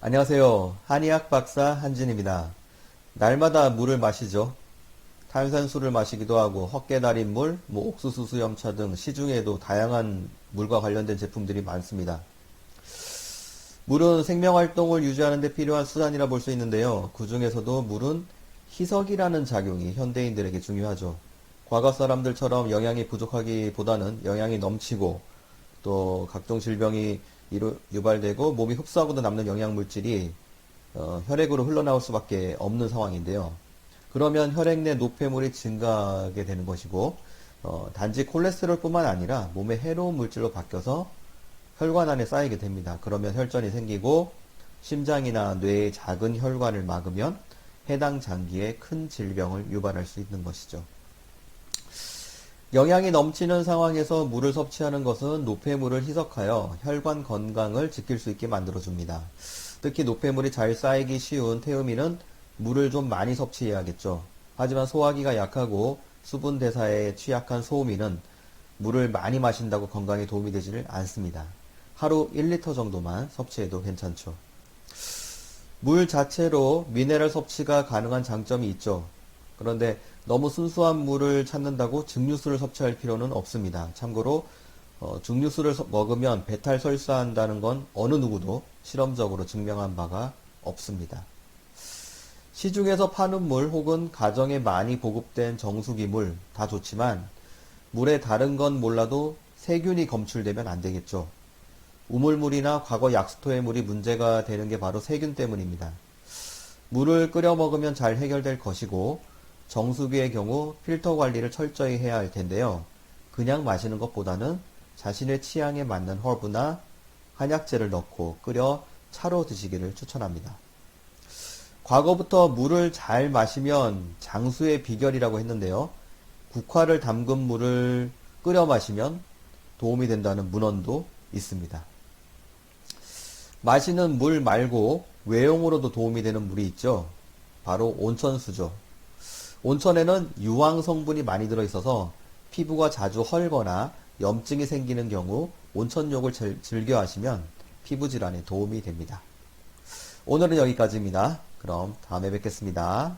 안녕하세요. 한의학 박사 한진입니다. 날마다 물을 마시죠. 탄산수를 마시기도 하고 헛개 달인 물, 옥수수 수염차 등 시중에도 다양한 물과 관련된 제품들이 많습니다. 물은 생명활동을 유지하는 데 필요한 수단이라 볼 수 있는데요. 그 중에서도 물은 희석이라는 작용이 현대인들에게 중요하죠. 과거 사람들처럼 영양이 부족하기보다는 영양이 넘치고 또 각종 질병이 유발되고 몸이 흡수하고도 남는 영양물질이 혈액으로 흘러나올 수밖에 없는 상황인데요. 그러면 혈액 내 노폐물이 증가하게 되는 것이고 단지 콜레스테롤뿐만 아니라 몸에 해로운 물질로 바뀌어서 혈관 안에 쌓이게 됩니다. 그러면 혈전이 생기고 심장이나 뇌의 작은 혈관을 막으면 해당 장기에 큰 질병을 유발할 수 있는 것이죠. 영양이 넘치는 상황에서 물을 섭취하는 것은 노폐물을 희석하여 혈관 건강을 지킬 수 있게 만들어줍니다. 특히 노폐물이 잘 쌓이기 쉬운 태음인은 물을 좀 많이 섭취해야겠죠. 하지만 소화기가 약하고 수분 대사에 취약한 소음인은 물을 많이 마신다고 건강에 도움이 되지를 않습니다. 하루 1리터 정도만 섭취해도 괜찮죠. 물 자체로 미네랄 섭취가 가능한 장점이 있죠. 그런데 너무 순수한 물을 찾는다고 증류수를 섭취할 필요는 없습니다. 참고로 증류수를 먹으면 배탈 설사한다는 건 어느 누구도 실험적으로 증명한 바가 없습니다. 시중에서 파는 물 혹은 가정에 많이 보급된 정수기 물 다 좋지만 물에 다른 건 몰라도 세균이 검출되면 안 되겠죠. 우물물이나 과거 약수토의 물이 문제가 되는 게 바로 세균 때문입니다. 물을 끓여 먹으면 잘 해결될 것이고 정수기의 경우 필터 관리를 철저히 해야 할 텐데요. 그냥 마시는 것보다는 자신의 취향에 맞는 허브나 한약재를 넣고 끓여 차로 드시기를 추천합니다. 과거부터 물을 잘 마시면 장수의 비결이라고 했는데요. 국화를 담근 물을 끓여 마시면 도움이 된다는 문헌도 있습니다. 마시는 물 말고 외용으로도 도움이 되는 물이 있죠. 바로 온천수죠. 온천에는 유황 성분이 많이 들어있어서 피부가 자주 헐거나 염증이 생기는 경우 온천욕을 즐겨 하시면 피부 질환에 도움이 됩니다. 오늘은 여기까지입니다. 그럼 다음에 뵙겠습니다.